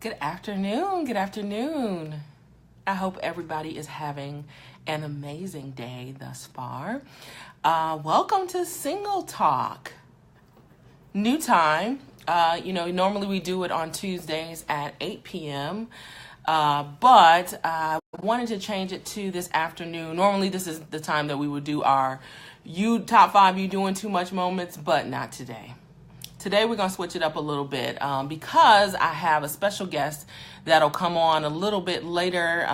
Good afternoon. Good afternoon. I hope everybody is having an amazing day thus far. Welcome to Single Talk. New time. Normally we do it on Tuesdays at 8 p.m. But I wanted to change it to this afternoon. Normally this is the time that we would do our top 5 you doing too much moments, but not today. Today we're going to switch it up a little bit because I have a special guest that'll come on a little bit later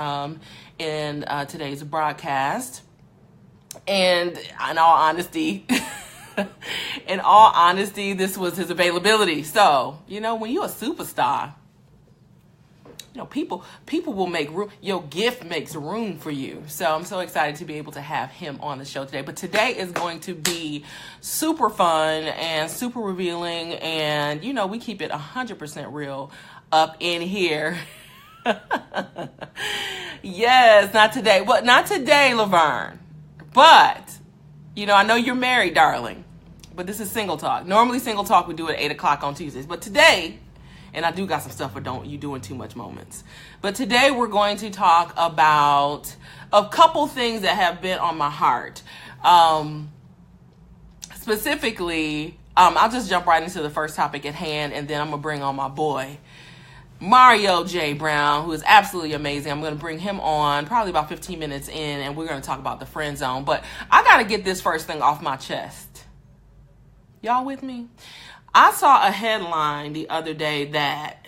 in today's broadcast. And in all honesty, this was his availability. So, when you're a superstar, people will make room. Your gift makes room for you. So I'm so excited to be able to have him on the show today. But today is going to be super fun and super revealing. And, we keep it 100% real up in here. Yes, not today. Well, not today, Laverne. But, I know you're married, darling. But this is Single Talk. Normally, Single Talk we do at 8 o'clock on Tuesdays. But today... and I do got some stuff for don't you doing too much moments. But today we're going to talk about a couple things that have been on my heart. Specifically, I'll just jump right into the first topic at hand, and then I'm going to bring on my boy, Mario J. Brown, who is absolutely amazing. I'm going to bring him on probably about 15 minutes in, and we're going to talk about the friend zone. But I got to get this first thing off my chest. Y'all with me? I saw a headline the other day that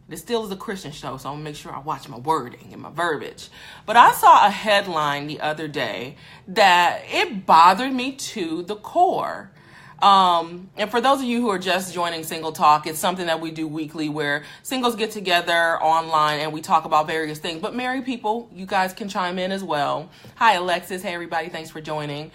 this still is a Christian show, so I'm going to make sure I watch my wording and my verbiage. But I saw a headline the other day that it bothered me to the core. And for those of you who are just joining Single Talk, it's something that we do weekly where singles get together online and we talk about various things. But married people, you guys can chime in as well. Hi, Alexis. Hey, everybody. Thanks for joining.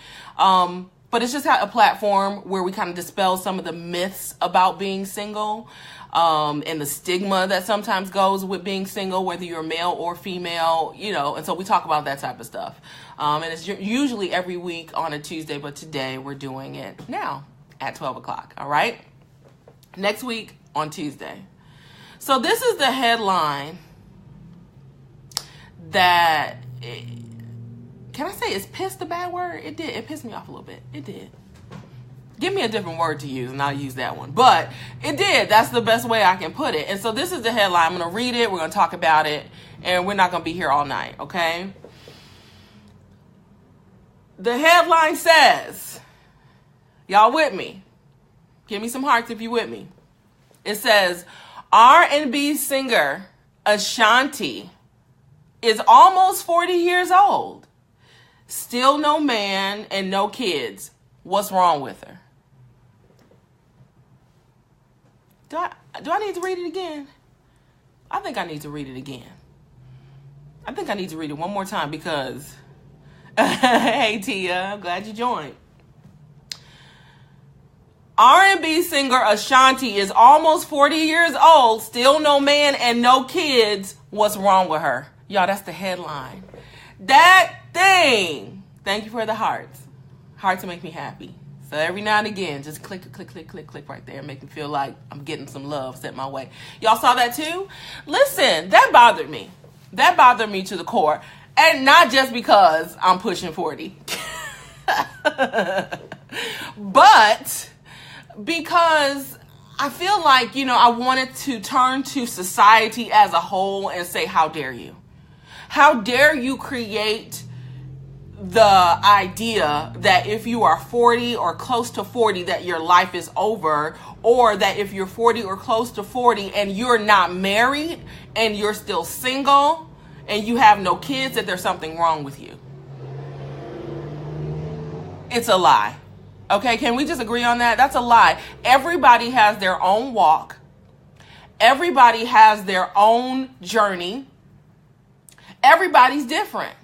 But it's just a platform where we kind of dispel some of the myths about being single and the stigma that sometimes goes with being single, whether you're male or female, and so we talk about that type of stuff. And it's usually every week on a Tuesday, but today we're doing it now at 12 o'clock, all right? Next week on Tuesday. So this is the headline that... Can I say is pissed a bad word? It did. It pissed me off a little bit. It did. Give me a different word to use and I'll use that one. But it did. That's the best way I can put it. And so this is the headline. I'm going to read it. We're going to talk about it. And we're not going to be here all night. Okay? The headline says, y'all with me? Give me some hearts if you with me. It says, R&B singer Ashanti is almost 40 years old. Still no man and no kids. What's wrong with her? Do I need to read it again? I think I need to read it again. I think I need to read it one more time because... Hey, Tia. I'm glad you joined. R&B singer Ashanti is almost 40 years old. Still no man and no kids. What's wrong with her? Y'all, that's the headline. That thing. Thank you for the hearts. Hearts make me happy. So every now and again, just click right there. Make me feel like I'm getting some love sent my way. Y'all saw that too? Listen, that bothered me. That bothered me to the core. And not just because I'm pushing 40. But because I feel like, I wanted to turn to society as a whole and say, how dare you? How dare you create the idea that if you are 40 or close to 40 that your life is over, or that if you're 40 or close to 40 and you're not married and you're still single and you have no kids, that there's something wrong with you. It's a lie. Okay, can we just agree on that? That's a lie. Everybody has their own walk. Everybody has their own journey. Everybody's different.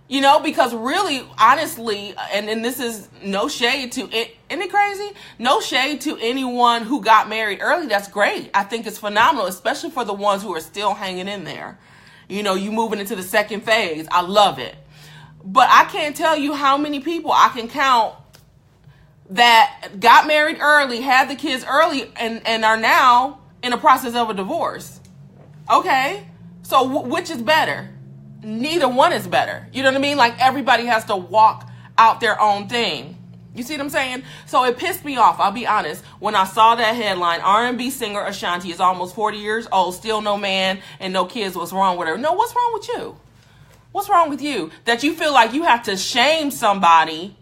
Because really, honestly, and this is no shade to it. Isn't it crazy? No shade to anyone who got married early. That's great. I think it's phenomenal, especially for the ones who are still hanging in there. You moving into the second phase. I love it. But I can't tell you how many people I can count that got married early, had the kids early, and are now in the process of a divorce. Okay? So which is better? Neither one is better. You know what I mean? Like, everybody has to walk out their own thing. You see what I'm saying? So it pissed me off, I'll be honest, when I saw that headline, R&B singer Ashanti is almost 40 years old, still no man and no kids. What's wrong with her? No, what's wrong with you? What's wrong with you? That you feel like you have to shame somebody.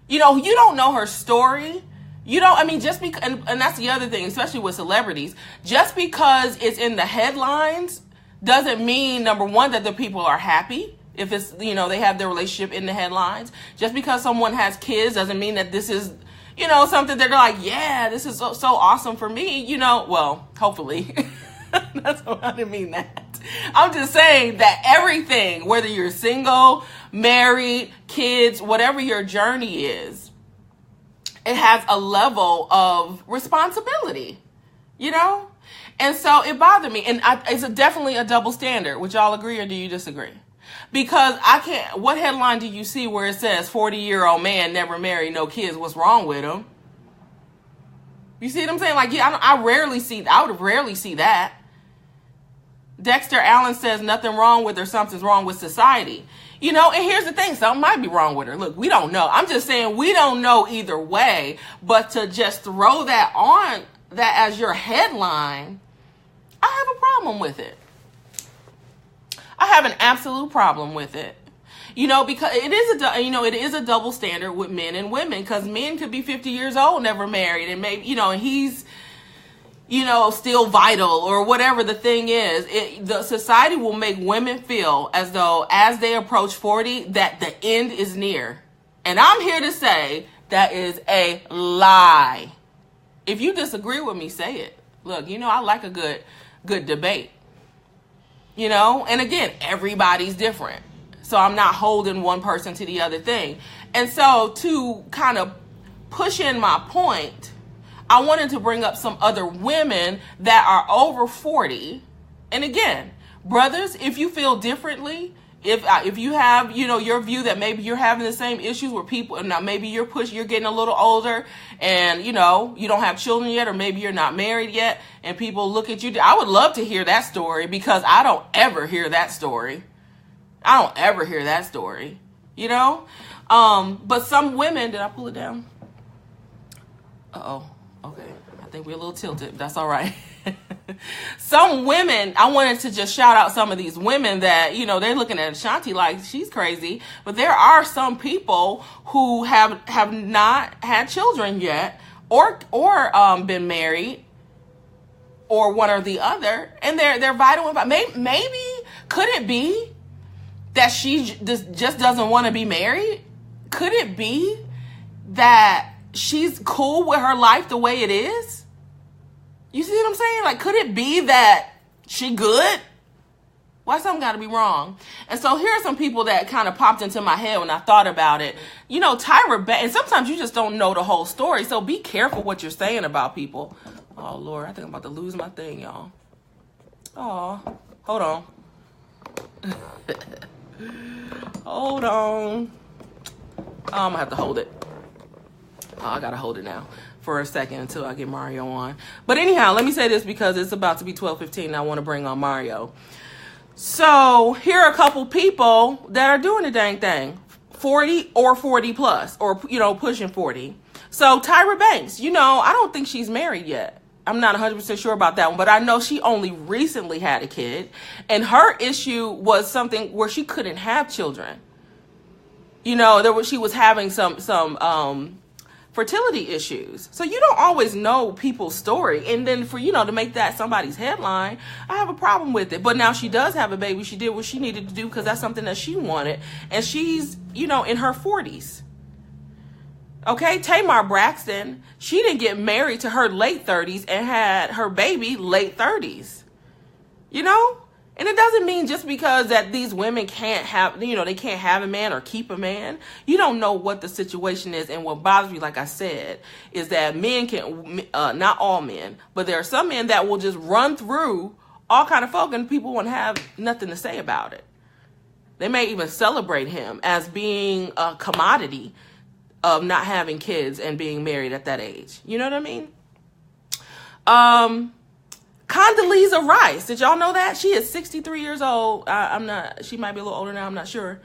You know, you don't know her story. You don't, I mean, just because, and that's the other thing, especially with celebrities, just because it's in the headlines doesn't mean, number one, that the people are happy. If it's, you know, they have their relationship in the headlines. Just because someone has kids doesn't mean that this is, you know, something that they're like, yeah, this is so awesome for me, you know. Well, hopefully. I didn't mean that. I'm just saying that everything, whether you're single, married, kids, whatever your journey is, it has a level of responsibility, you know? And so it bothered me. And it's definitely a double standard. Would y'all agree, or do you disagree? Because I can't, what headline do you see where it says 40-year-old man never married, no kids, what's wrong with him? You see what I'm saying? Like, yeah, I would rarely see that. Dexter Allen says nothing wrong with her, something's wrong with society. You know, and here's the thing, something might be wrong with her. Look, we don't know. I'm just saying we don't know either way, but to just throw that on, that as your headline, I have a problem with it. I have an absolute problem with it. You know, because it is a double standard with men and women, because men could be 50 years old, never married, and maybe, you know, and he's, you know, still vital or whatever the thing is. The society will make women feel as though as they approach 40 that the end is near. And I'm here to say that is a lie. If you disagree with me, say it. Look, you know, I like a good debate. You know, and again, everybody's different. So I'm not holding one person to the other thing. And so to kind of push in my point, I wanted to bring up some other women that are over 40. And again, brothers, if you feel differently, if you have, you know, your view that maybe you're having the same issues with people, and now maybe you're getting a little older and, you know, you don't have children yet, or maybe you're not married yet, and people look at you. I would love to hear that story, because I don't ever hear that story. You know? But some women, did I pull it down? Uh-oh. Okay. I think we're a little tilted. That's all right. Some women, I wanted to just shout out some of these women that, you know, they're looking at Ashanti like she's crazy, but there are some people who have not had children yet, or been married, or one or the other, and they're vital. Maybe could it be that she just doesn't want to be married? Could it be that she's cool with her life the way it is? You see what I'm saying? Like, could it be that she good? Why something got to be wrong? And so here are some people that kind of popped into my head when I thought about it. You know, Tyra Banks, and sometimes you just don't know the whole story, so be careful what you're saying about people. Oh, Lord, I think I'm about to lose my thing, y'all. Oh, hold on. Hold on. Oh, I'm going to have to hold it. Oh, I got to hold it now for a second until I get Mario on. But anyhow, let me say this, because it's about to be 12:15 and I want to bring on Mario. So here are a couple people that are doing the dang thing. 40 or 40 plus, or, you know, pushing 40. So Tyra Banks, you know, I don't think she's married yet. I'm not 100% sure about that one, but I know she only recently had a kid, and her issue was something where she couldn't have children. You know, she was having some fertility issues. So you don't always know people's story. And then for, you know, to make that somebody's headline, I have a problem with it. But now she does have a baby. She did what she needed to do, because that's something that she wanted. And she's, you know, in her 40s. Okay, Tamar Braxton, she didn't get married to her late 30s and had her baby late 30s. You know? And it doesn't mean just because that these women can't have, you know, they can't have a man or keep a man. You don't know what the situation is. And what bothers me, like I said, is that men can, not all men, but there are some men that will just run through all kind of folk, and people won't have nothing to say about it. They may even celebrate him as being a commodity of not having kids and being married at that age. You know what I mean? Condoleezza Rice. Did y'all know that? She is 63 years old. She might be a little older now. I'm not sure.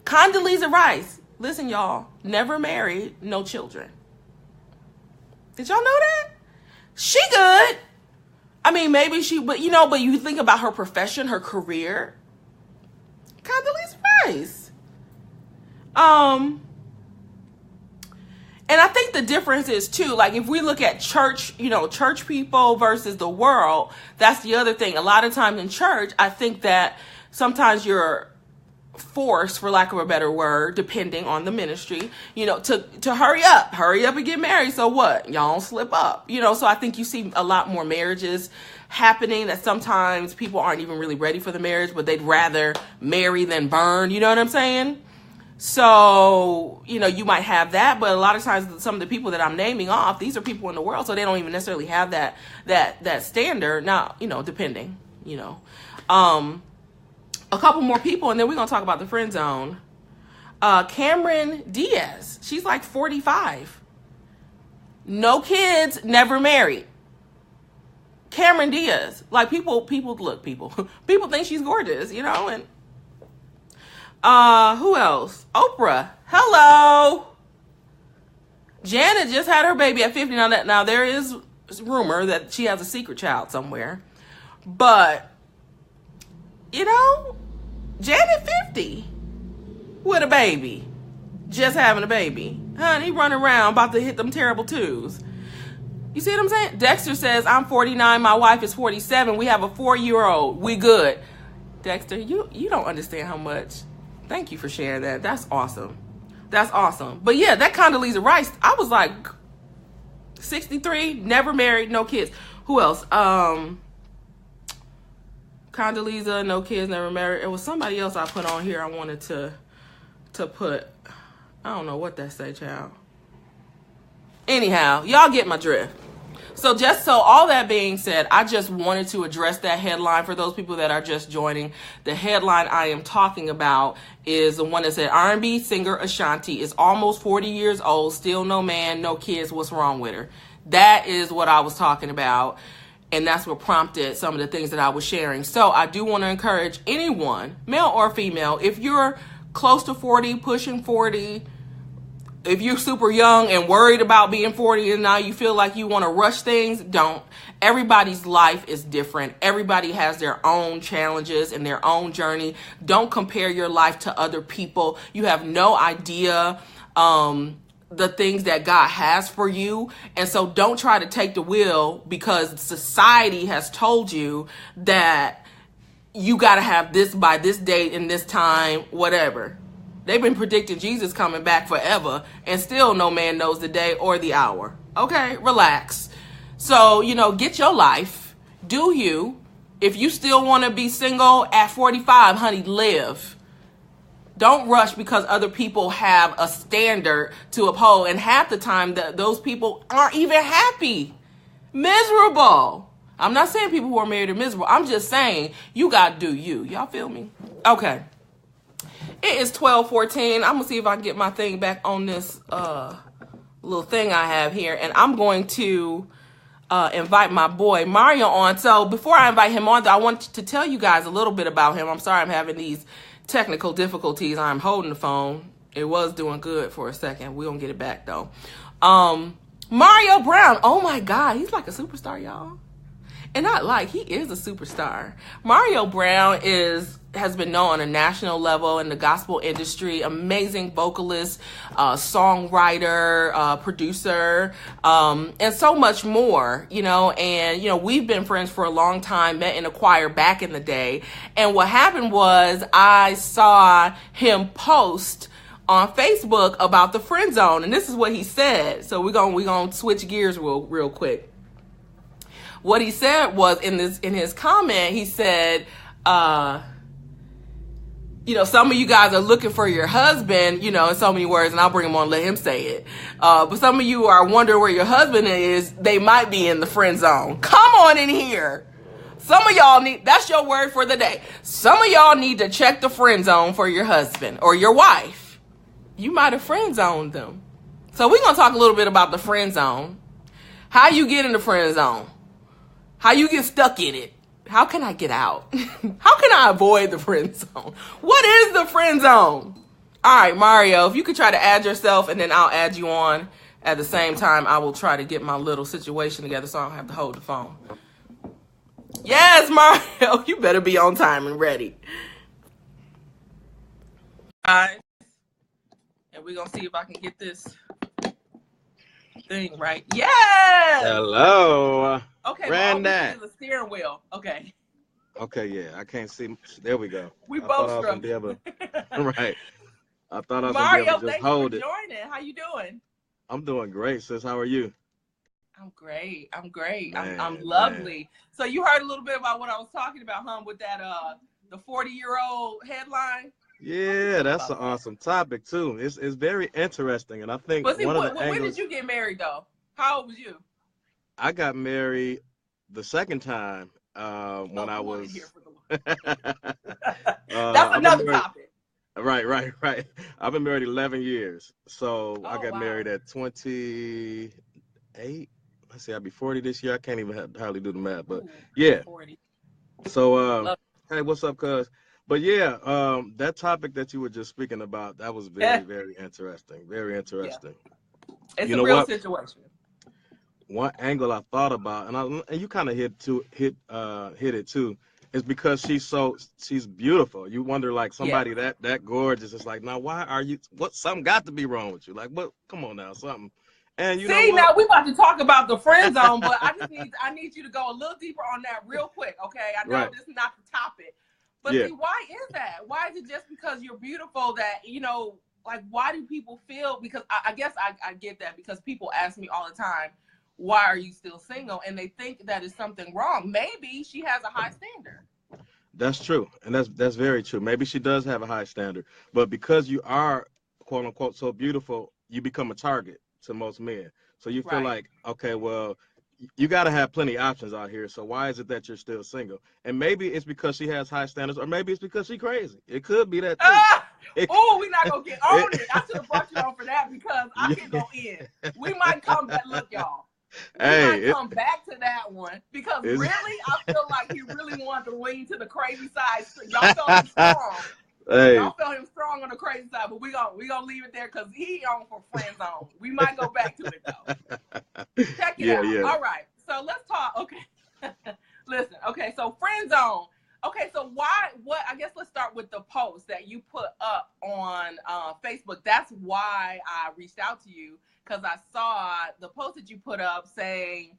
Condoleezza Rice. Listen, y'all. Never married, no children. Did y'all know that? She good. I mean, maybe but you think about her profession, her career. Condoleezza Rice. And I think the difference is too, like if we look at church, church people versus the world, that's the other thing. A lot of times in church, I think that sometimes you're forced, for lack of a better word, depending on the ministry, to hurry up and get married. So what? Y'all don't slip up, so I think you see a lot more marriages happening that sometimes people aren't even really ready for the marriage, but they'd rather marry than burn. You know what I'm saying? So, you might have that, but a lot of times some of the people that I'm naming off, these are people in the world, so they don't even necessarily have that standard. Now, depending, a couple more people, and then we're going to talk about the friend zone. Cameron Diaz, she's like 45. No kids, never married. Cameron Diaz, like people think she's gorgeous, and who else? Oprah. Hello. Janet just had her baby at 50. Now there is rumor that she has a secret child somewhere. But, Janet 50 with a baby. Just having a baby. Honey, running around about to hit them terrible twos. You see what I'm saying? Dexter says, I'm 49. My wife is 47. We have a 4-year-old. We good. Dexter, you don't understand how much. Thank you for sharing that. That's awesome. That's awesome. But yeah, that Condoleezza Rice, I was like 63, never married, no kids. Who else? Condoleezza, no kids, never married. It was somebody else I put on here I wanted to put. I don't know what that say, child. Anyhow, y'all get my drift. So all that being said, I just wanted to address that headline for those people that are just joining. The headline I am talking about is the one that said R&B singer Ashanti is almost 40 years old, still no man, no kids. What's wrong with her? That is what I was talking about. And that's what prompted some of the things that I was sharing. So I do want to encourage anyone, male or female, if you're close to 40, pushing 40, if you're super young and worried about being 40 and now you feel like you want to rush things, don't. Everybody's life is different. Everybody has their own challenges and their own journey. Don't compare your life to other people. You have no idea the things that God has for you. And so don't try to take the wheel because society has told you that you got to have this by this date and this time, whatever. They've been predicting Jesus coming back forever and still no man knows the day or the hour. Okay, relax. So, get your life. Do you. If you still want to be single at 45, honey, live. Don't rush because other people have a standard to uphold. And half the time, those people aren't even happy. Miserable. I'm not saying people who are married are miserable. I'm just saying you got to do you. Y'all feel me? Okay. It is 12:14. I'm going to see if I can get my thing back on this little thing I have here. And I'm going to invite my boy Mario on. So before I invite him on, I want to tell you guys a little bit about him. I'm sorry I'm having these technical difficulties. I'm holding the phone. It was doing good for a second. We're going to get it back, though. Mario Brown. Oh, my God. He's like a superstar, y'all. And he is a superstar. Mario Brown has been known on a national level in the gospel industry. Amazing vocalist, songwriter, producer, and so much more, and, we've been friends for a long time, met in a choir back in the day. And what happened was I saw him post on Facebook about the friend zone. And this is what he said. So we're going to switch gears real quick. What he said was in his comment, he said, some of you guys are looking for your husband, in so many words, and I'll bring him on and let him say it. But some of you are wondering where your husband is. They might be in the friend zone. Come on in here. Some of y'all that's your word for the day. Some of y'all need to check the friend zone for your husband or your wife. You might have friend zoned them. So we're going to talk a little bit about the friend zone. How you get in the friend zone. How you get stuck in it? How can I get out? How can I avoid the friend zone? What is the friend zone? All right, Mario, if you could try to add yourself and then I'll add you on at the same time. I will try to get my little situation together so I don't have to hold the phone. Yes, Mario, you better be on time and ready. Guys, and we're going to see if I can get this thing right. Yes! Hello. Okay, Ran well, that. is a steering wheel. Okay. Okay, yeah, I can't see. There we go. We I both thought I was gonna be struggling. able to. Right. I thought I was gonna be able Mario, to just thank you for hold it. joining. How you doing? I'm doing great, sis. How are you? I'm great. I'm great. I'm Man. lovely. So you heard a little bit about what I was talking about, huh? With that the 40-year-old headline. Yeah, that's an awesome topic too. It's very interesting, and I think But see, one of the when did angles you get married though? How old was you? I got married the second time when Oh, I come on in here was. for That's I've been another married. topic. Right. I've been married 11 years. So I Oh got wow. married at 28. Let's see, I'll be 40 this year. I can't even hardly do the math, but Ooh, yeah. 40. So, Love hey, what's up, cuz? But yeah, that topic that you were just speaking about, that was very, it. very interesting. Very Yeah, interesting. it's You a know real what? situation. One angle I thought about, and you kind of hit it too, is because she's beautiful. You wonder like Yeah. somebody that gorgeous. It's like now why are you? What something got to be wrong with you? Like what? Come on now, something. And you know See, what? now we about to talk about the friend zone, but I need you to go a little deeper on that real quick, okay? I know Right. this is not the topic, but Yeah. see, why is that? Why is it just because you're beautiful that like why do people feel? Because I guess I get that because people ask me all the time, why are you still single? And they think that is something wrong. Maybe she has a high standard. That's true, and that's very true. Maybe she does have a high standard, but because you are quote unquote so beautiful, you become a target to most men. So you feel Right. like, okay, well, you got to have plenty of options out here. So why is it that you're still single? And maybe it's because she has high standards, or maybe it's because she's crazy. It could be that too. Ah! It, Oh, we're not gonna get it, on it. I should have brought you on for that because I can go in. We might come back. Look, y'all. We hey, might come back to that one because it's, really, I feel like he really wanted to lean to the crazy side. Y'all felt him strong. hey, Y'all felt him strong on the crazy side, but we gonna leave it there because he on for friend zone. We might go back to it though. Check it yeah, out. yeah. All right, so let's talk. Okay, listen. Okay, so friend zone. Okay, so why? What? I guess let's start with the post that you put up on Facebook. That's why I reached out to you because I saw the post that you put up saying,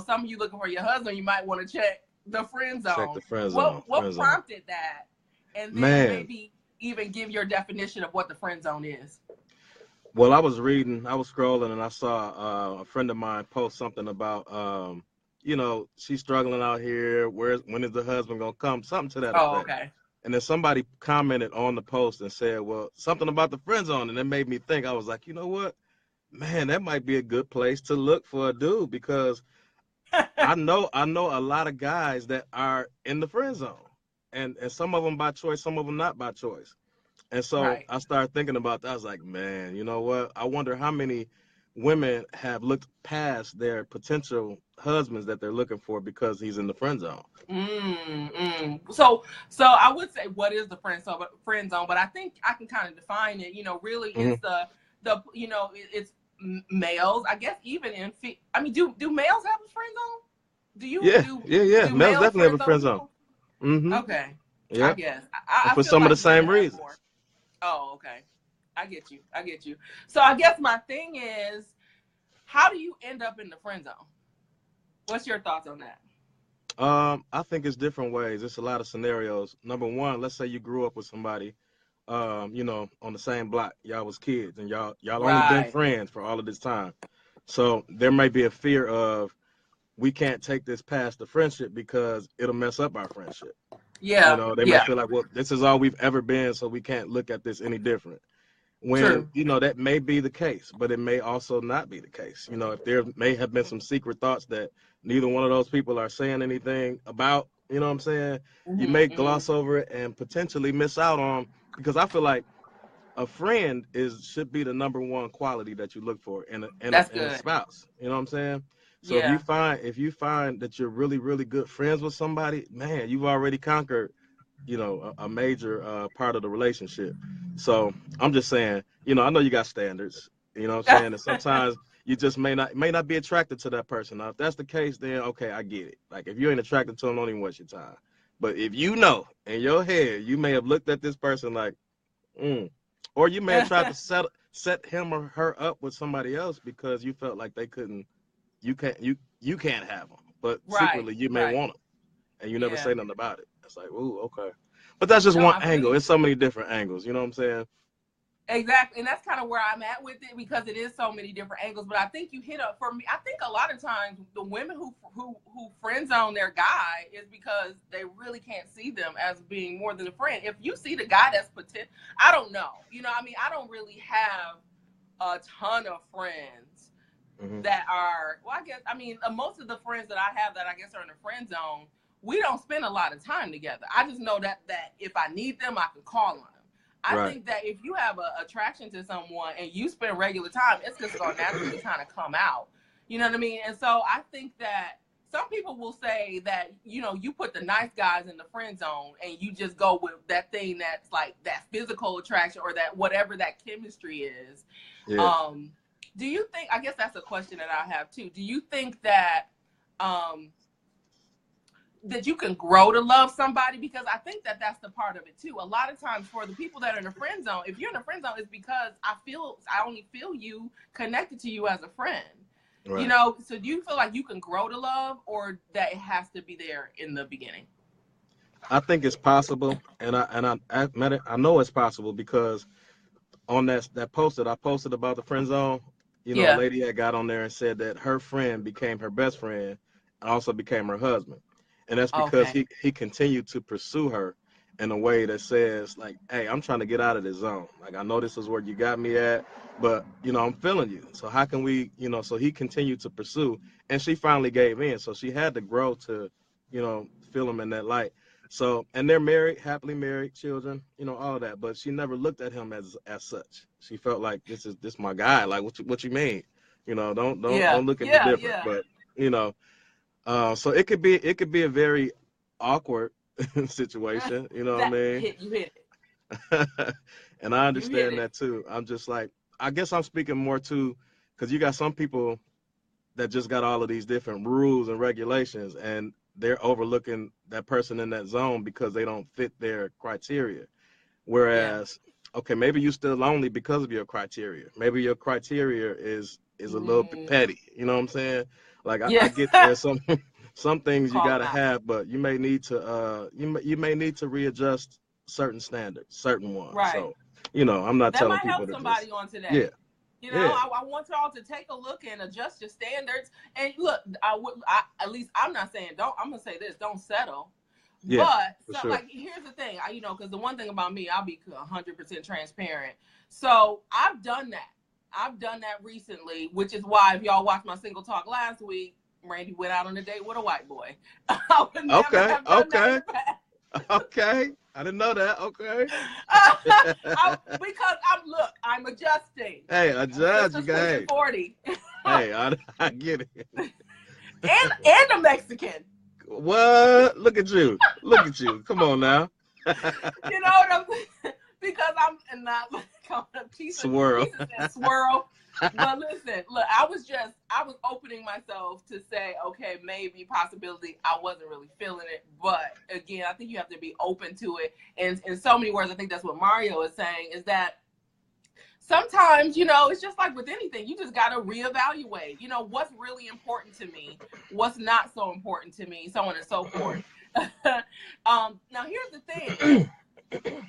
some of you looking for your husband, you might want to check the friend Check zone. the friend zone. What Friend zone. prompted that? And then Man. maybe even give your definition of what the friend zone is. Well, I was reading, I was scrolling, and I saw a friend of mine post something about, she's struggling out here. When is the husband gonna come? Something to that Oh, effect. okay. And then somebody commented on the post and said, "Well, something about the friend zone," and it made me think. I was like, you know what, man, that might be a good place to look for a dude because I know a lot of guys that are in the friend zone, and some of them by choice, some of them not by choice. And so Right. I started thinking about that. I was like, man, you know what? I wonder how many women have looked past their potential husbands that they're looking for because he's in the friend zone. So I would say what is the friend zone, but I think I can kind of define it. Really, Hmm. it's it's males. I guess even I mean, do males have a friend zone? Do you Yeah, do yeah, yeah. do Males males definitely have friend a zone friend zone. people? Hmm. Okay, I Yeah, guess and I for feel some of the like men same have more. reasons. Oh, okay. I get you. I get you. So I guess my thing is, how do you end up in the friend zone? What's your thoughts on that? I think it's different ways. It's a lot of scenarios. Number one, let's say you grew up with somebody, on the same block. Y'all was kids, and y'all only been Right. friends for all of this time. So there may be a fear of we can't take this past the friendship because it'll mess up our friendship. Yeah. They may Yeah. feel like, well, this is all we've ever been, so we can't look at this any different. When, True. that may be the case, but it may also not be the case. If there may have been some secret thoughts that neither one of those people are saying anything about, you know what I'm saying? You Hmm. may Hmm. gloss over it and potentially miss out on, because I feel like a friend should be the number one quality that you look for in a That's in a good. spouse. You know what I'm saying? So Yeah. if you find that you're really, really good friends with somebody, man, you've already conquered, a major part of the relationship. So I'm just saying, I know you got standards, you know what I'm saying? And sometimes you just may not be attracted to that person. Now, if that's the case, then okay, I get it. Like if you ain't attracted to them, don't even waste your time. But if you know in your head, you may have looked at this person like, or you may have tried to set him or her up with somebody else because you felt like they couldn't, you can't have them, but Right. secretly you may Right. want them, and you never Yeah. say nothing about it. It's like, ooh, okay. But that's just No, one I feel angle. you. It's so many different angles. You know what I'm saying? Exactly, and that's kind of where I'm at with it because it is so many different angles. But I think you hit up for me. I think a lot of times the women who friend zone their guy is because they really can't see them as being more than a friend. If you see the guy that's potential, I don't know. I mean, I don't really have a ton of friends Mm-hmm. that are. Well, I guess I mean most of the friends that I have that I guess are in the friend zone. We don't spend a lot of time together. I just know that if I need them, I can call on them. I Right. think that if you have a attraction to someone and you spend regular time, it's just going to naturally kind of come out. You know what I mean? And so I think that some people will say that, you put the nice guys in the friend zone and you just go with that thing that's like that physical attraction or that whatever that chemistry is. Yeah. Do you think, I guess that's a question that I have too. Do you think that, that you can grow to love somebody? Because I think that that's the part of it too. A lot of times for the people that are in the friend zone, if you're in the friend zone, it's because I only feel you connected to you as a friend. Right. So do you feel like you can grow to love or that it has to be there in the beginning? I think it's possible, and I know it's possible because on that post that I posted about the friend zone, a Yeah. lady had got on there and said that her friend became her best friend and also became her husband. And that's because Okay. he continued to pursue her in a way that says like, hey, I'm trying to get out of this zone. Like I know this is where you got me at, but I'm feeling you. So how can we, so he continued to pursue and she finally gave in. So she had to grow to, feel him in that light. So, and they're married, happily married, children, all of that. But she never looked at him as such. She felt like this my guy. Like what you mean? Yeah. Don't look at me Yeah. different. Yeah. But so it could be a very awkward situation. You know what I That mean? hit you hit it. And I You hit understand it. that too. I'm just like, I guess I'm speaking more to, because you got some people that just got all of these different rules and regulations, and they're overlooking that person in that zone because they don't fit their criteria. Yeah. Whereas, okay, maybe you're still lonely because of your criteria. Maybe your criteria is a little bit Mm, petty. You know what I'm saying? Like I yeah. get there's some some things you Call them gotta out. have, but you may need to you may need to readjust certain standards, certain ones. Right. So, I'm not That telling might people help to just somebody on yeah, today. yeah, I want y'all to take a look and adjust your standards. And look, at least I'm not saying don't. I'm gonna say this: don't settle. yeah, But for so, sure. like, here's the thing, because the one thing about me, I'll be 100% transparent. So I've done that. I've done that recently, which is why if y'all watched my single talk last week, Randy went out on a date with a white boy. I would never Okay, have done that in okay, the past. okay. I didn't know that. Okay. Because I'm adjusting. Hey, a My judge, you sister's got pushing hey, 40. hey, I get it. and a Mexican. What? Look at you. Look at you. Come on now. You know what I'm saying? Because I'm not like a piece of Swirl. that swirl. But listen, look, I was opening myself to say, okay, maybe possibility. I wasn't really feeling it. But again, I think you have to be open to it. And in so many words, I think that's what Mario is saying, is that sometimes, it's just like with anything, you just got to reevaluate, what's really important to me, what's not so important to me, so on and so forth. Now, here's the thing.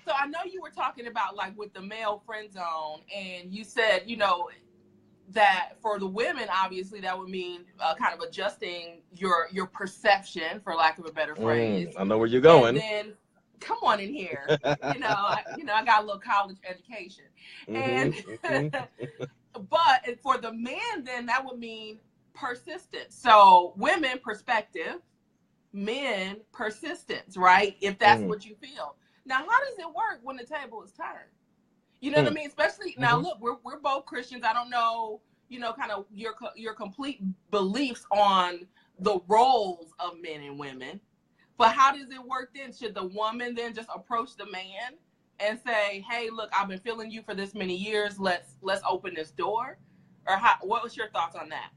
So I know you were talking about like with the male friend zone, and you said, that for the women, obviously that would mean kind of adjusting your perception, for lack of a better phrase. I know where you're And going. then come on in here. I got a little college education. And but for the men, then that would mean persistence. So women, perspective, men, persistence, right? If that's what you feel. Now, how does it work when the table is turned? You know what I mean? Especially now, look, we're both Christians. I don't know, kind of your complete beliefs on the roles of men and women. But how does it work then? Should the woman then just approach the man and say, "Hey, look, I've been feeling you for this many years. Let's open this door," or what was your thoughts on that?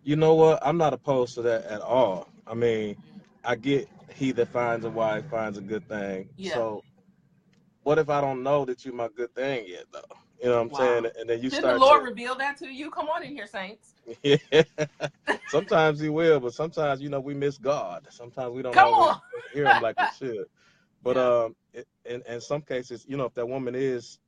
You know what? I'm not opposed to that at all. I mean, I get he that finds a wife finds a good thing. Yeah. So what if I don't know that you're my good thing yet, though? You know what I'm saying? Wow. And then you Didn't the start Lord to, reveal that to you? Come on in here, saints. yeah. Sometimes he will, but sometimes we miss God. Sometimes we don't Come always on. hear him like we should. But Yeah. in some cases, if that woman is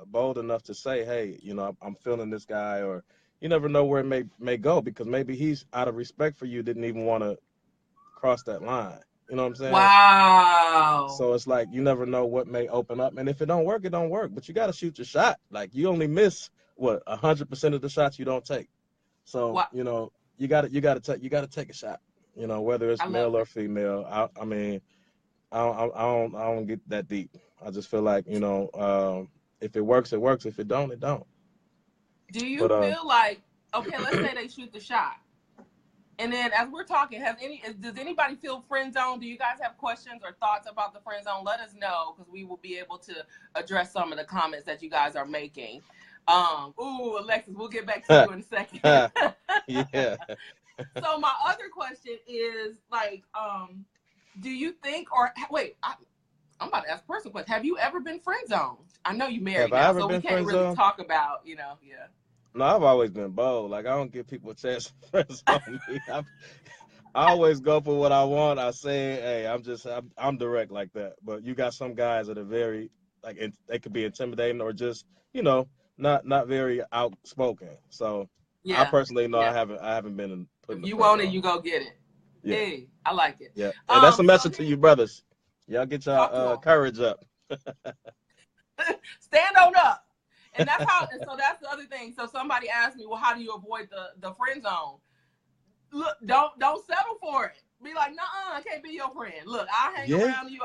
bold enough to say, "Hey, I'm feeling this guy," or you never know where it may go because maybe he's out of respect for you didn't even want to cross that line. You know what I'm saying? Wow. So it's like you never know what may open up, and if it don't work, it don't work. But you got to shoot your shot. Like you only miss what 100% of the shots you don't take. So Wow. you gotta take a shot. Whether it's I love male or it. female. I mean, I don't get that deep. I just feel like if it works, it works. If it don't, it don't. Do you But feel like, okay, let's say they shoot the shot. And then as we're talking, does anybody feel friend zone? Do you guys have questions or thoughts about the friend zone? Let us know because we will be able to address some of the comments that you guys are making. Alexis, we'll get back to you in a second. yeah, So my other question is like, do you think or wait, I'm about to ask a personal question. Have you ever been friend zoned? I know you have married I now, ever so we been can't friend really zone? talk about, yeah. No, I've always been bold. Like I don't give people a chance to friend zone me. I always go for what I want. I say, hey, I'm direct like that. But you got some guys that are very like they could be intimidating or just you know not very outspoken. So I Yeah, personally know yeah. I haven't been put in If the you friend want it, zone. you go get it. Yeah, Hey, I like it. yeah, and that's a So message to you then brothers. Y'all get your talk to them. courage up. Stand on up. And that's how. And so that's the other thing. So somebody asked me, well, how do you avoid the friend zone? Look, don't settle for it. Be like, nah, I can't be your friend. Look, I'll hang Yeah, around you.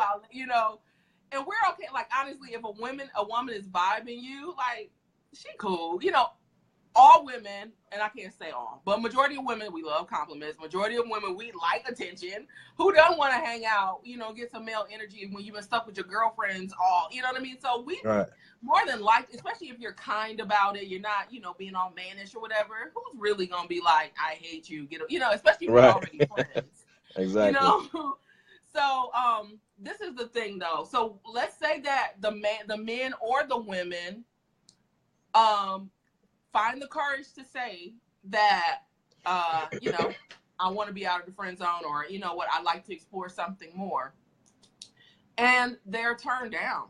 And we're okay. Like honestly, if a woman is vibing you, like she cool. All women, and I can't say all, but majority of women, we love compliments. Majority of women, we like attention. Who doesn't want to hang out, get some male energy when you've been stuck with your girlfriends all, you know what I mean? So we right, more than like, especially if you're kind about it, you're not, being all mannish or whatever, who's really going to be like, I hate you, especially if we're right, already friends, you exactly. know? So, this is the thing though. So let's say that the men or the women, um, find the courage to say that, I want to be out of the friend zone, or what, I'd like to explore something more, and they're turned down.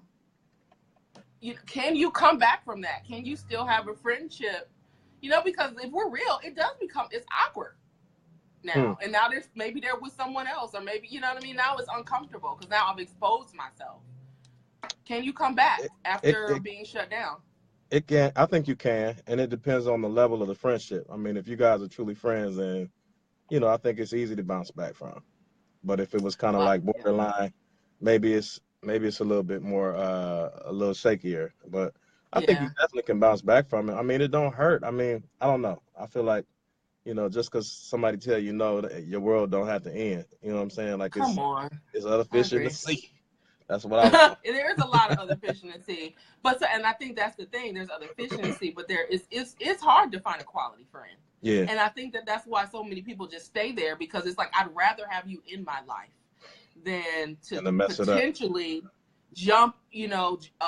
Can you come back from that? Can you still have a friendship? Because if we're real, it's awkward Hmm. now, and now maybe they're with someone else, or maybe you know what I mean. Now it's uncomfortable because now I've exposed myself. Can you come back It, it, after it being shut down? It can. I think you can, and it depends on the level of the friendship. I mean, if you guys are truly friends, then I think it's easy to bounce back from. But if it was kind of Well, like yeah. borderline, maybe it's a little bit more a little shakier. But I think you Yeah. definitely can bounce back from it. I mean, it don't hurt. I mean, I don't know. I feel like just because somebody tell you no, your world don't have to end. You know what I'm saying? Like Come on. it's other I fish in the agree. sea. That's what I was told. There is a lot of other fish in the sea, and I think that's the thing. There's other fish in the sea, but it's hard to find a quality friend, Yeah, and I think that's why so many people just stay there, because it's like, I'd rather have you in my life than to and to mess it up. potentially jump,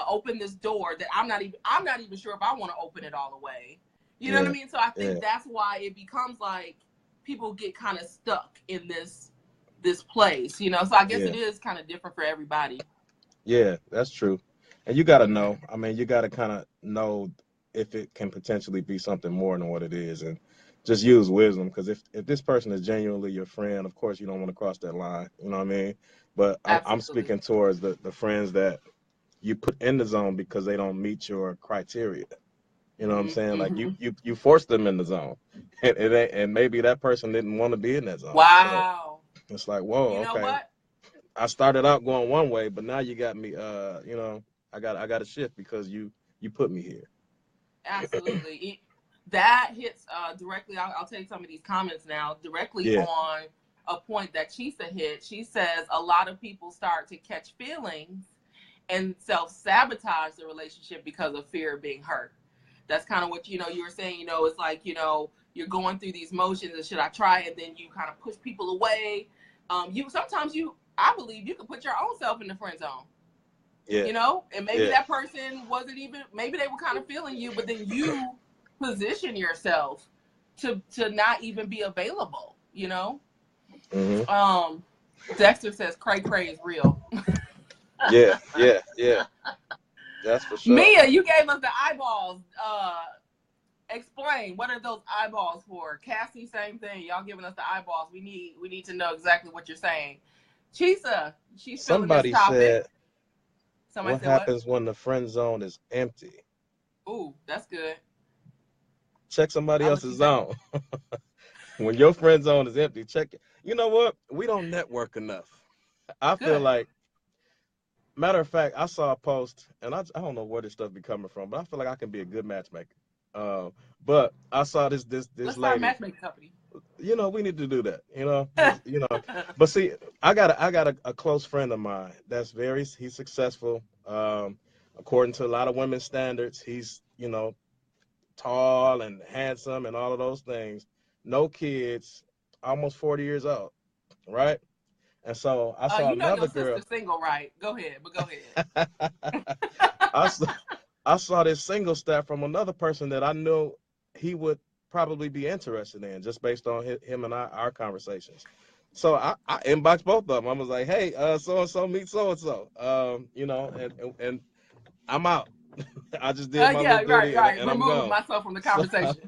open this door that I'm not even sure if I want to open it all the way. You know what I Yeah, mean? So I yeah, think that's why it becomes like people get kind of stuck in this place. So I guess yeah. it is kind of different for everybody. Yeah, that's true. And you got to Yeah. know. I mean, you got to kind of know if it can potentially be something more than what it is, and just use wisdom. Because if this person is genuinely your friend, of course you don't want to cross that line. You know what I mean? But I'm Absolutely. speaking towards the friends that you put in the zone because they don't meet your criteria. You know what I'm Hmm. saying? Like you Hmm. you you forced them in the zone, and maybe that person didn't want to be in that zone. So Wow. it's like, whoa, You know okay. what? I started out going one way, but now you got me. I got to shift because you put me here. Absolutely. that hits directly. I'll take some of these comments now directly Yeah. on a point that Chisa hit. She says a lot of people start to catch feelings and self-sabotage the relationship because of fear of being hurt. That's kind of what you were saying. It's like you're going through these motions, and should I try it? Then you kind of push people away. You sometimes I believe you can put your own self in the friend zone. Yeah. And maybe that person wasn't even, maybe they were kind of feeling you, but then you position yourself to not even be available. Mm-hmm. Dexter says cray cray is real. Yeah. Yeah. Yeah. That's for sure. Mia, you gave us the eyeballs. Explain, what are those eyeballs for? Cassie, same thing. Y'all giving us the eyeballs. We need to know exactly what you're saying. Chisa, she's feeling this Somebody topic. said, Somebody what said what? happens when the friend zone is empty? Ooh, that's good. Check somebody I'll let you else's take. zone. When your friend zone is empty, check it. You know what? We don't network enough. I feel Good. like, matter of fact, I saw a post, and I don't know where this stuff be coming from, but I feel like I can be a good matchmaker. Um, but I saw this Let's start a lady. matchmaking company. We need to do that. But see, I got a close friend of mine that's he's successful. According to a lot of women's standards, he's tall and handsome and all of those things. No kids, almost 40 years old, right? And so I saw Your another girl. sister's single, right? Go ahead, but go ahead. I saw, I saw this single stat from another person that I knew he would probably be interested in, just based on him and our conversations. So I inboxed both of them. I was like, hey, so and so meet so and so. And I'm out. I just did my little Yeah, right, duty, and, right. and I'm Remove gone. myself from the So, conversation.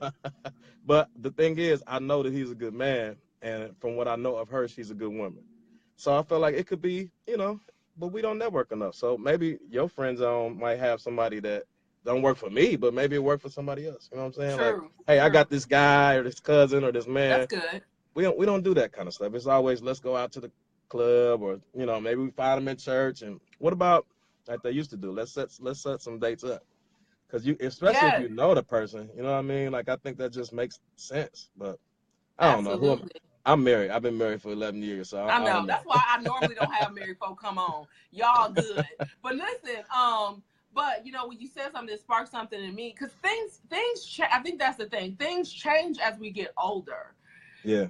but the thing is, I know that he's a good man, and from what I know of her, she's a good woman. So I feel like it could be, but we don't network enough. So maybe your friend zone might have somebody that don't work for me, but maybe it work for somebody else. You know what I'm saying? Like, True, hey, I true. got this guy or this cousin or this That's man. good. We don't do that kind of stuff. It's always let's go out to the club, or maybe we find them in church. And what about like they used to do? Let's set some dates up. Because especially if Yes, you know the person, you know what I mean? Like, I think that just makes sense. But I don't know absolutely. I'm married. I've been married for 11 years, so I I know. don't know. That's why I normally don't have married folk come on. Y'all good. But listen, but when you said something that sparked something in me, because things I think that's the thing. Things change as we get older. Yeah.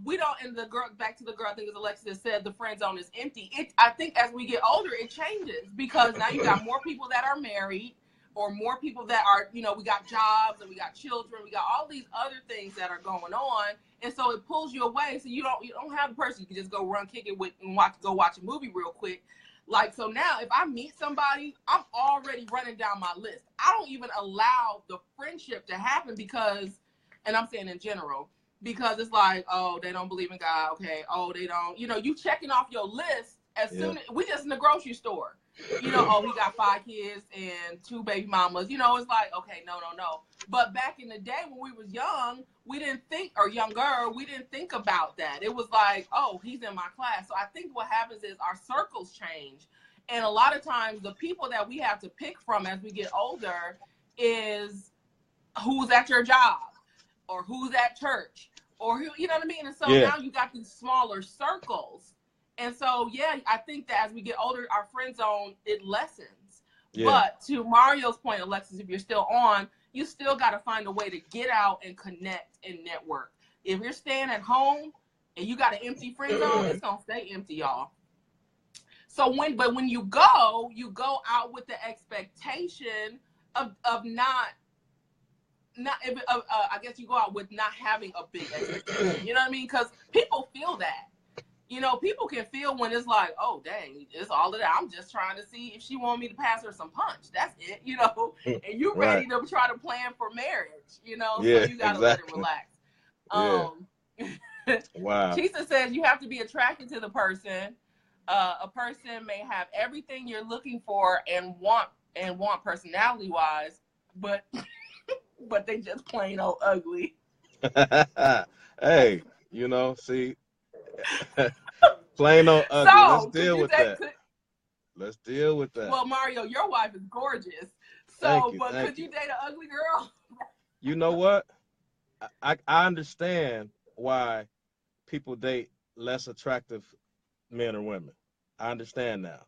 We don't. And the girl, back to the girl, I think it was Alexis that said the friend zone is empty. I think as we get older, it changes because now you got more people that are married, or more people that are, we got jobs and we got children, we got all these other things that are going on, and so it pulls you away. So you don't have the person you can just go run, kick it with, and go watch a movie real quick. Like, so now if I meet somebody, I'm already running down my list. I don't even allow the friendship to happen because, and I'm saying in general, because it's like, oh, they don't believe in God. Okay. Oh, they don't, you checking off your list as soon as we just in the grocery store. Oh, he got 5 kids and 2 baby mamas. It's like, okay, no, no, no. But back in the day when we was young, we didn't think, or younger, we didn't think about that. It was like, oh, he's in my class. So I think what happens is our circles change. And a lot of times the people that we have to pick from as we get older is who's at your job, or who's at church, or who, you know what I mean? And so Yeah. now you got these smaller circles. And so, yeah, I think that as we get older, our friend zone, it lessens. Yeah. But to Mario's point, Alexis, if you're still on, you still got to find a way to get out and connect and network. If you're staying at home and you got an empty friend zone, it's going to stay empty, y'all. So when you go out with the expectation of not I guess you go out with not having a big expectation. You know what I mean? Because people feel that. People can feel when it's like, oh dang, it's all of that. I'm just trying to see if she want me to pass her some punch. That's it. And you Right. ready to try to plan for marriage. So Yeah. you got to let it Exactly. relax. Yeah. Um, Wow. Chisa says you have to be attracted to the person. A person may have everything you're looking for and want personality wise, but but they just plain old ugly. Hey, see, plain old ugly. Let's So could deal you with date? that. Let's deal with that. Well, Mario, your wife is gorgeous. Thank So, you. but Thank could you. you date an ugly girl? You know what? I understand why people date less attractive men or women. I understand now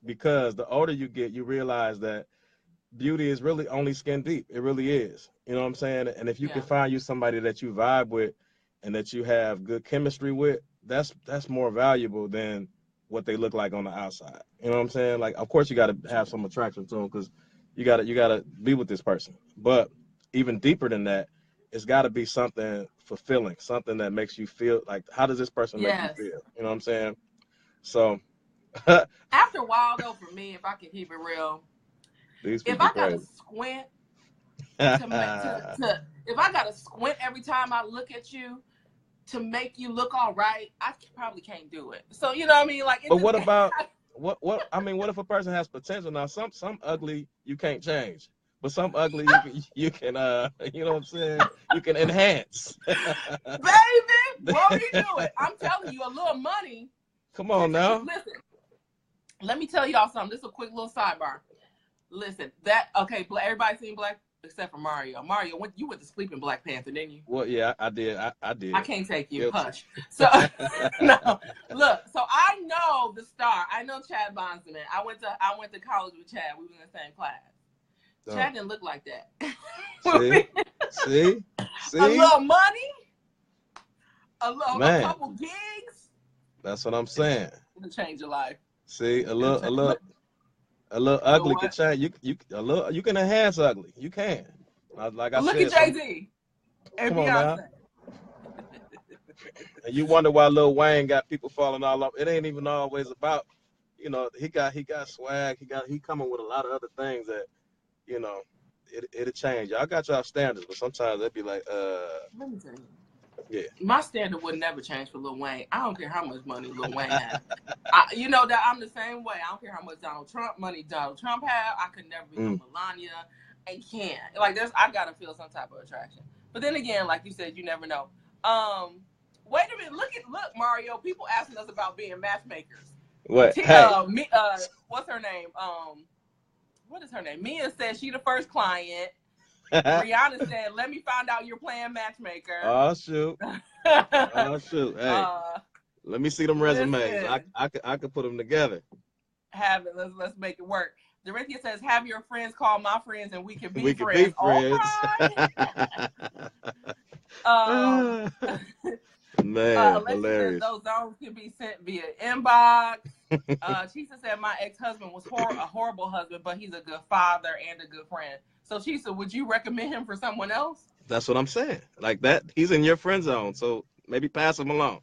because the older you get, you realize that beauty is really only skin deep. It really is. You know what I'm saying? And if you can Yeah. find you somebody that you vibe with and that you have good chemistry with, that's more valuable than what they look like on the outside. You know what I'm saying? Like, of course, you got to have some attraction to them because you got to be with this person. But even deeper than that, it's got to be something fulfilling, something that makes you feel like, how does this person make you Yes. feel? You know what I'm saying? So After a while, though, for me, if I can keep it real, these if people I gotta crazy. squint to if I gotta squint every time I look at you to make you look all right, I probably can't do it. So you know what I mean? Like it But just what about what I mean, what if a person has potential? Now some ugly you can't change. But some ugly you can you know what I'm saying? You can enhance. baby, won't he do it? I'm telling you, a little money. Come on now. Listen, let me tell y'all something. This is a quick little sidebar. Listen, okay, everybody seen Black except for Mario. Mario, you went to sleep in Black Panther, didn't you? Well, yeah, I did. I I did. can't take you. Guilty. Hush. So no, look. So I know the star. I know Chad Bondsman. I went to college with Chad. We were in the same class. Chad didn't look like that. See, A see, little money, a man. couple gigs. That's what I'm saying. It'll change your life. See, Look, a little you know ugly can what? change. You can enhance ugly. You can. Like I Look at said, Jay-Z and come on now. Beyonce. And you wonder why Lil Wayne got people falling all up. It ain't even always about, he got swag. He coming with a lot of other things that, you know, it'll change. Y'all got y'all standards, but sometimes they'd be like, Let me tell you. yeah. My standard would never change for Lil Wayne. I don't care how much money Lil Wayne has. You know that I'm the same way. I don't care how much Donald Trump had. I could never become Melania. I can't. Like I gotta feel some type of attraction. But then again, like you said, you never know. Wait a minute. Look, Mario. People asking us about being matchmakers. What? Hey. What's her name? What is her name? Mia said she the first client. Rihanna said, "Let me find out you're playing matchmaker." Oh shoot! Oh shoot! Hey, let me see them resumes. I could put them together. Have it. Let's make it work. Dorinthia says, "Have your friends call my friends, and we can be we friends." Can be friends. Man, Alexis hilarious. says those zones can be sent via inbox. Chisa said my ex-husband was a horrible husband, but he's a good father and a good friend. So Chisa, would you recommend him for someone else? That's what I'm saying. Like that, he's in your friend zone, so maybe pass him along.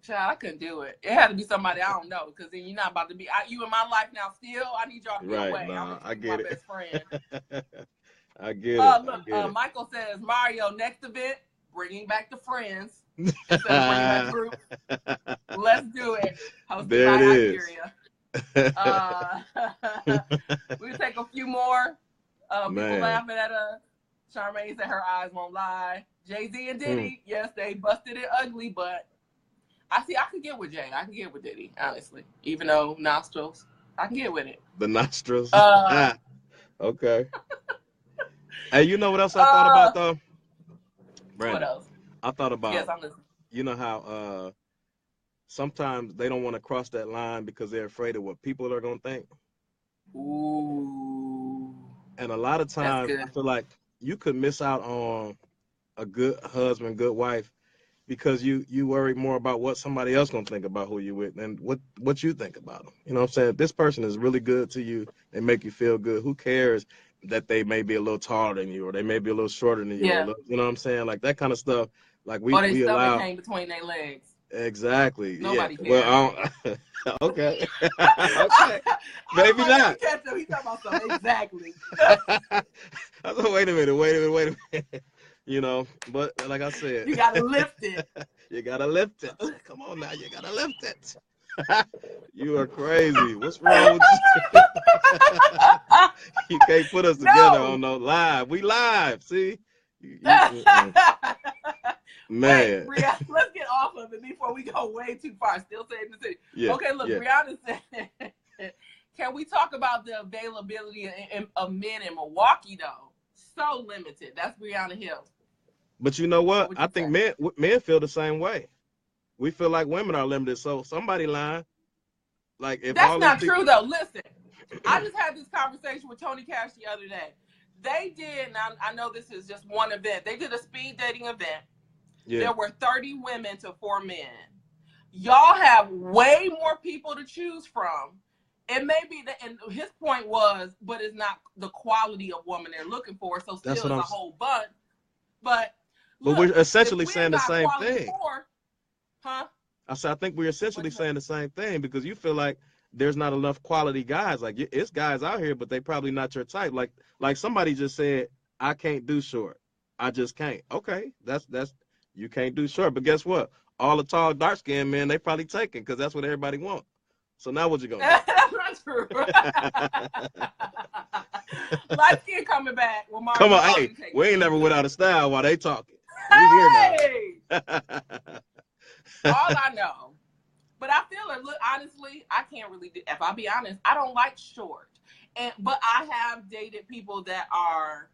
Child, I couldn't do it. It had to be somebody I don't know, because then you're not about to be you in my life now. Still, I need y'all to be away. Nah, I get my best friend. I get it. Look, Michael says Mario next event bringing back the friends instead of bringing back the group. Let's do it. Hosted there by it Iberia. We'll take a few more. People laughing at us. Charmaine said her eyes won't lie. Jay-Z and Diddy, yes, they busted it ugly, but I could get with Jay. I can get with Diddy, honestly. Even though nostrils, I can get with it. The nostrils. Okay. Hey, you know what else I thought about though? Brandon, what else? I thought about, yes, I'm listening. You know how sometimes they don't want to cross that line because they're afraid of what people are going to think. Ooh. And a lot of times I feel like you could miss out on a good husband, good wife, because you worry more about what somebody else gonna think about who you with than what you think about them. You know what I'm saying? If this person is really good to you, they make you feel good. Who cares that they may be a little taller than you or they may be a little shorter than you? Yeah. You know what I'm saying? Like that kind of stuff. Like or they stomach hang between their legs. Exactly. Nobody cares. Well, okay. Okay. Maybe not. He's talking about something. Exactly. I thought, wait a minute. You know, but like I said, you gotta lift it. You gotta lift it. Come on now, you gotta lift it. You are crazy. What's wrong with you? You can't put us together on no live. We live. See? Man. Wait, Brianna, let's get off of it before we go way too far. Still saying the city. Yeah, okay, look, Brianna said, can we talk about the availability of men in Milwaukee, though? so limited. That's Brianna Hill. But you know What what? would I you think say? men feel the same way. We feel like women are limited. So somebody lying. Like if That's all these not true people, though. Listen, I just had this conversation with Tony Cash the other day. They did, and I know this is just one event. They did a speed dating event. yeah, There were 30 women to 4 men. Y'all have way more people to choose from. It may be that, and his point was, but it's not the quality of woman they're looking for. So that's still what is I'm. a whole bunch. But But we're look, if essentially we saying ain't the got same quality thing. for, huh? I said I think we're What essentially you say? saying the same thing because you feel like there's not enough quality guys. Like it's guys out here, but they probably not your type. Like somebody just said, I can't do short. I just can't. Okay, that's you can't do short. But guess what? All the tall, dark skinned men they probably taking because that's what everybody wants. So now what you gonna do? That's not true. Light skin coming back. Well, Come Mario on, hey, already taken we ain't never it. without a style while they talking. We here now. Hey, all I know. But I feel it. Look, honestly, I can't really do. If I be honest, I don't like short. But I have dated people that are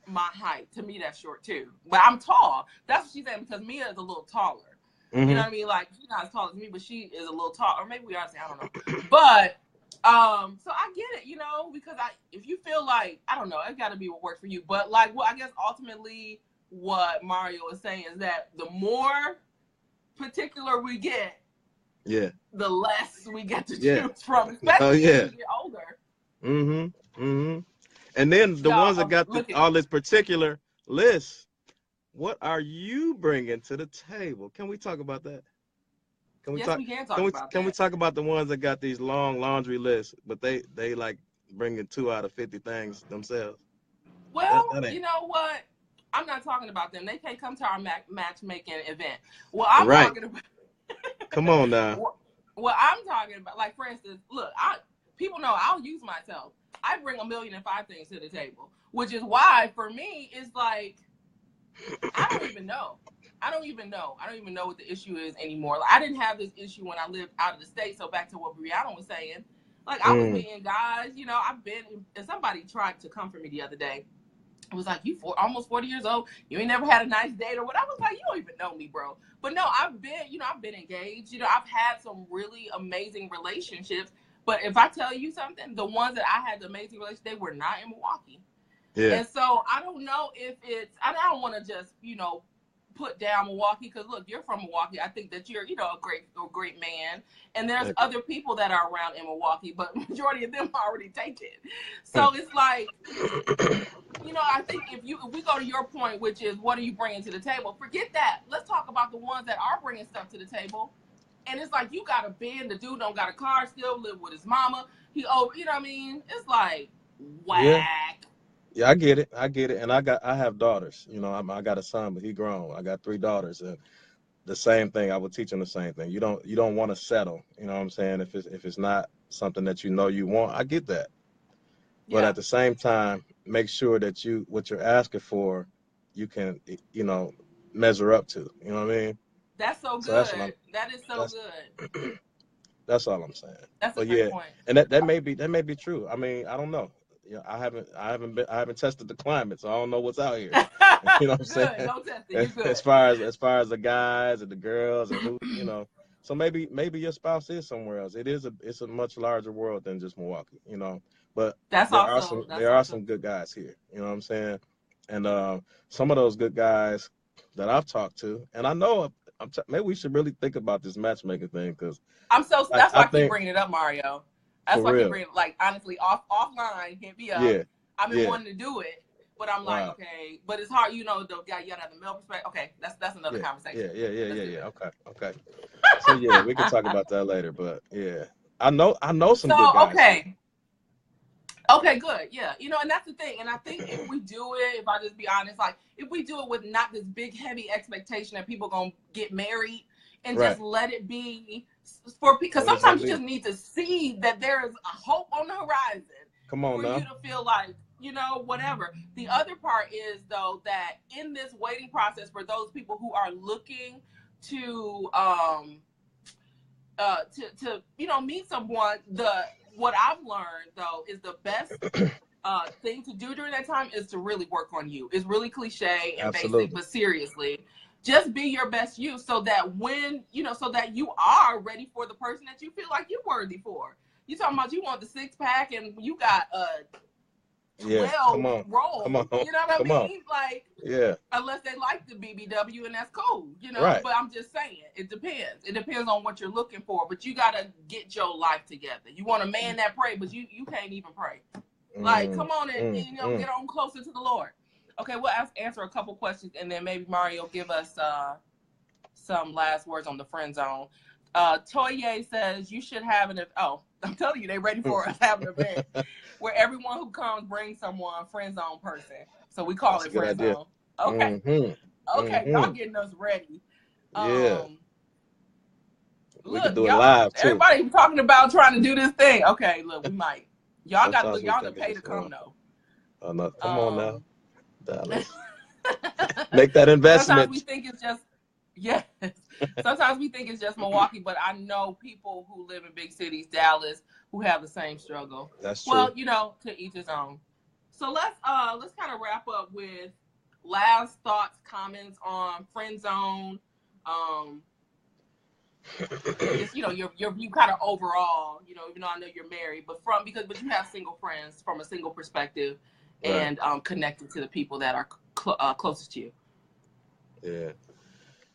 my height. To me, that's short too. But I'm tall. That's what she's saying because Mia is a little taller. You know Mm-hmm. what I mean? Like she's not as tall as me, but she is a little tall. Or maybe we are. I don't know. But so I get it. You know, because if you feel like I don't know, it got to be what works for you. But like, well, I guess ultimately what Mario is saying is that the more particular we get, Yeah. the less we get to Yeah. choose from, Oh especially as yeah. we get older. Mm-hmm. Mm-hmm. And then the ones that Y'all, got look at all this particular list, what are you bringing to the table? Can we talk about that? Can we yes, talk? we can Can talk we about can we that. talk about the ones that got these long laundry lists, but they like bringing 2 out of 50 things themselves? Well, That you ain't know what? I'm not talking about them. They can't come to our matchmaking event. Well, I'm right. talking about Come on now. what I'm talking about. Like, for instance, look, people know I'll use myself. I bring 1,000,005 things to the table, which is why for me it's like I don't even know. I don't even know. I don't even know what the issue is anymore. Like, I didn't have this issue when I lived out of the state. So back to what Brianna was saying, like I was Mm, meeting guys. You know, I've been. And somebody tried to come for me the other day. It was like almost 40 years old. You ain't never had a nice date or what. I was like, you don't even know me, bro. But no, I've been engaged. You know, I've had some really amazing relationships. But if I tell you something, the ones that I had the amazing relationships, they were not in Milwaukee. yeah. And so I don't know if it's, I don't want to just, put down Milwaukee because look, you're from Milwaukee. I think that you're, a great man. And there's Thank other people that are around in Milwaukee, but majority of them already taken. you. So it's like, I think if we go to your point, which is what are you bringing to the table? Forget that. Let's talk about the ones that are bringing stuff to the table. And it's like you got a bin. The dude don't got a car. Still live with his mama. He over. You know what I mean? It's like Yeah. whack. Yeah, I get it. I get it. And I have daughters. I got a son, but he grown. I got 3 daughters, and the same thing. I would teach them the same thing. You don't want to settle. You know what I'm saying? If it's not something that you want, I get that. But Yeah, at the same time, make sure that what you're asking for, you can measure up to. You know what I mean? that's so So that's what good. I'm. That is so That's good. that's all I'm saying. That's a But great yeah, point. and that may be true. I mean, I don't know. Yeah, I haven't tested the climate, so I don't know what's out here. You know what I'm Good. saying? Don't test it. You As good. far as the guys and the girls and who. So maybe your spouse is somewhere else. It's a much larger world than just Milwaukee. But That's there are also some that's there are also some good guys here. You know what I'm saying? And some of those good guys that I've talked to, and I know maybe we should really think about this matchmaking thing because I, that's why I I keep think bringing it up, Mario. That's for why I keep real, bringing it, like honestly offline, hit me up. yeah, I've been yeah, wanting to do it, but I'm like, wow. okay, but it's hard, the guy you gotta have the male perspective. Okay, that's another Yeah, yeah, conversation. yeah, yeah, Let's yeah, do yeah. that. Okay, okay. So yeah, we can talk about that later. But yeah, I know some good So guys here. okay. Okay, good. Yeah. And that's the thing. And I think if we do it, if I just be honest, like if we do it with not this big heavy expectation that people gonna get married and Right. just let it be because What it's gonna sometimes you be. just need to see that there is a hope on the horizon Come on for you now. to feel like, whatever. The other part is though that in this waiting process for those people who are looking to to meet someone, what I've learned though is the best thing to do during that time is to really work on you. It's really cliche and basic, Absolutely. but seriously, just be your best you so that when, so that you are ready for the person that you feel like you're worthy for. You talking about you want the 6-pack and you got Yeah. Come 12 on. Come rolls. on. You know what I Come on. mean? Like, Yeah. unless they like the BBW, and that's cool, Right. But I'm just saying, it depends. It depends on what you're looking for, but you gotta get your life together. You want a man that pray, but you can't even pray. Like, come on and get on closer to the Lord. Okay, we'll answer a couple questions, and then maybe Mario give us some last words on the friend zone. Toye says you should have an. Oh, I'm telling you, they ready for us having an event where everyone who comes brings someone friend zone person. So we call That's a it good friend idea. zone. Okay, okay, y'all getting us ready. Yeah. We could Look, do it y'all, live too. everybody talking about trying to do this thing. Okay, look, we might. Y'all got to Sometimes look. we Y'all to think it's pay to just come fun. though. Oh no, come on now, Dallas. Sometimes Make that we investment. think it's just yes. Sometimes we think it's just Milwaukee, but I know people who live in big cities, Dallas, who have the same struggle. That's Well, true. to each his own. So let's kind of wrap up with last thoughts, comments on friend zone. Just your view kind of overall, even though I know you're married, but but you have single friends from a single perspective, Right. and connected to the people that are closest to you. Yeah.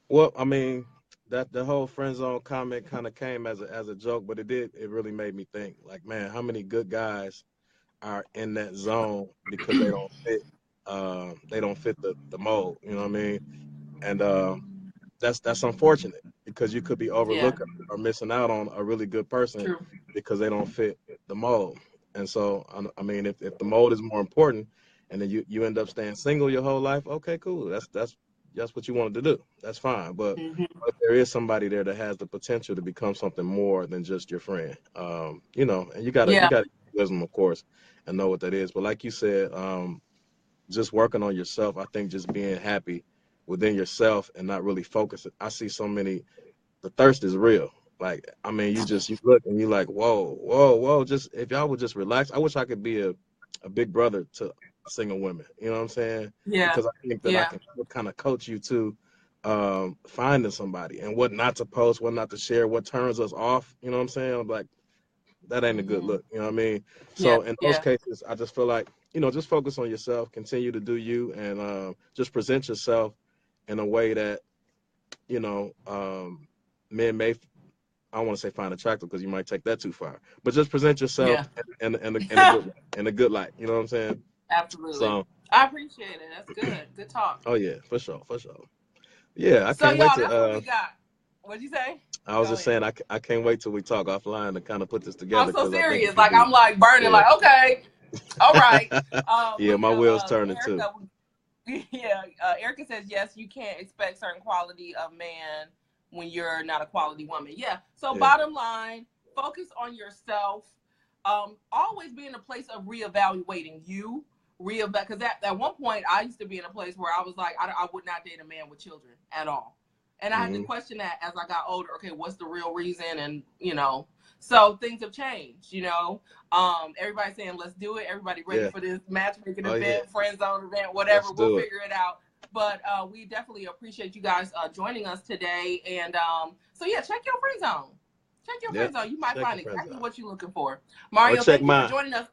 Well, I mean, that the whole friend zone comment kind of came as a joke, but it really made me think. Like, man, how many good guys are in that zone because they don't fit the mold. You know what I mean? And that's unfortunate because you could be Yeah, overlooking or missing out on a really good person true. because they don't fit the mold. And so, I mean, if the mold is more important, and then you end up staying single your whole life, okay, cool. That's what you wanted to do. That's fine. But Hmm. if there is somebody there that has the potential to become something more than just your friend, and you Yeah, gotta use them, of course, and know what that is. But like you said, just working on yourself. I think just being happy within yourself and not really focusing. I see so many. The thirst is real. Like, I mean, you look and you like, whoa, whoa, whoa. Just if y'all would just relax. I wish I could be a big brother to single women. You know what I'm saying? yeah, Because I think that I yeah. can kind of coach you to finding somebody and what not to post, what not to share, what turns us off. You know what I'm saying? I'm like, that ain't a good Hmm. look. You know what I mean? Yeah, So in those yeah, cases, I just feel like, just focus on yourself, continue to do you, and just present yourself in a way that, you know, um, men may, I don't want to say find attractive because you might take that too far, but just present yourself yeah. in a good way, in a good light. You know what I'm saying? Absolutely. So, I appreciate it. That's good. Good talk. oh yeah, for sure, for sure. Yeah, I So can't wait y'all, to. that's what we got. What'd you say? I was Go just ahead. saying, I can't wait till we talk offline to kind of put this I'm together so because I think it serious. could Like be, I'm like burning. yeah, Like okay, all right. yeah, But my wheels turning too. Erica, yeah, Erica says yes. You can't expect certain quality of man when you're not a quality woman. Yeah. So Yeah. bottom line, focus on yourself. Always be in a place of reevaluating you. Because at one point I used to be in a place where I was like, I would not date a man with children at all, and I had to Hmm. question that as I got older. Okay, what's the real reason? And so things have changed. Everybody's saying let's do it. Everybody ready Yeah. for this matchmaking Oh yeah. event, friend zone event, whatever. Let's We'll do it. figure it out. But we definitely appreciate you guys joining us today. And so yeah, check your friend zone. Check your Yep. friend zone. You might Check your find friends exactly out. what you're looking for. Or Mario, check thank you for mine. joining us.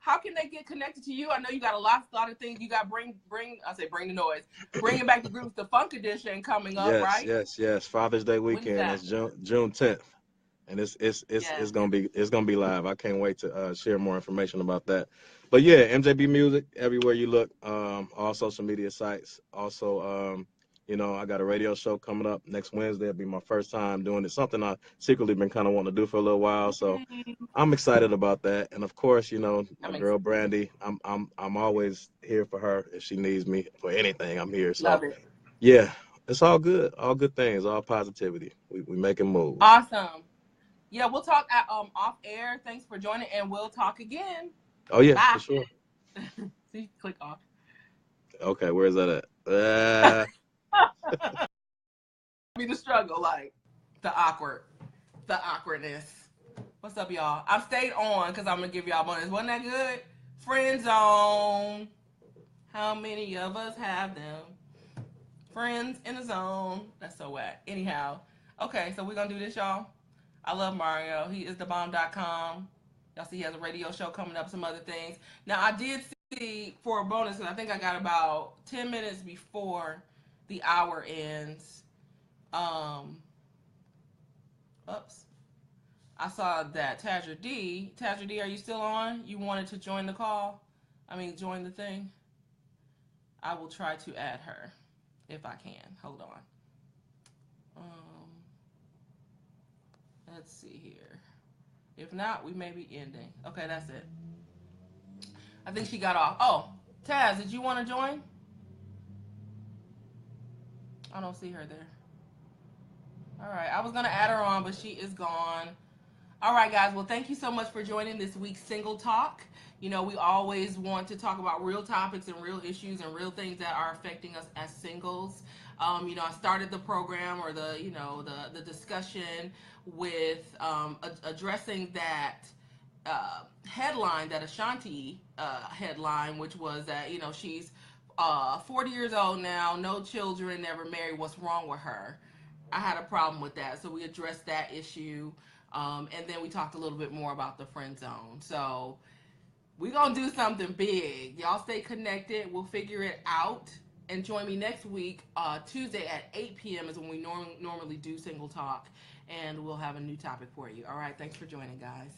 How can they get connected to you? I know you got a lot of things. You got bring. I say bring the noise. Bringing back the groups, the Funk Edition coming up, Yes, right? yes, yes. Father's Day When is weekend. that? It's June 10th, and Yes. it's gonna be live. I can't wait to share more information about that. But yeah, MJB Music everywhere you look. All social media sites. Also, I got a radio show coming up next Wednesday. It'll be my first time doing it. Something I secretly been kind of wanting to do for a little while. So I'm excited about that. And of course, my That makes girl Brandy. I'm always here for her if she needs me for anything. I'm here. So love it. yeah, it's all good things, all positivity. We making moves. Awesome. Yeah, we'll talk off air. Thanks for joining, and we'll talk again. Oh yeah, for Bye. sure. See, click off. Okay, where's that at? Be the struggle, like the awkwardness. What's up, y'all? I've stayed on because I'm gonna give y'all bonus. Wasn't that good? Friend zone. How many of us have them? Friends in the zone. That's so whack. Anyhow, okay, so we're gonna do this, y'all. I love Mario. He is thebomb.com. Y'all see he has a radio show coming up, some other things. Now, I did see for a bonus, because I think I got about 10 minutes before the hour ends. Oops. I saw that Tadra D, are you still on? You wanted to join the call? Join the thing? I will try to add her if I can. Hold on. Let's see here. If not, we may be ending. Okay, that's it. I think she got off. Oh, Taz, did you want to join? I don't see her there. All right, I was going to add her on, but she is gone. All right, guys. Well, thank you so much for joining this week's Single Talk. You know, we always want to talk about real topics and real issues and real things that are affecting us as singles. I started the program or the discussion with addressing that headline, that Ashanti headline, which was that, she's 40 years old now, no children, never married. What's wrong with her? I had a problem with that. So we addressed that issue. And then we talked a little bit more about the friend zone. So we're going to do something big. Y'all stay connected. We'll figure it out. And join me next week, Tuesday at 8 p.m. is when we normally do Single Talk. And we'll have a new topic for you. All right. Thanks for joining, guys.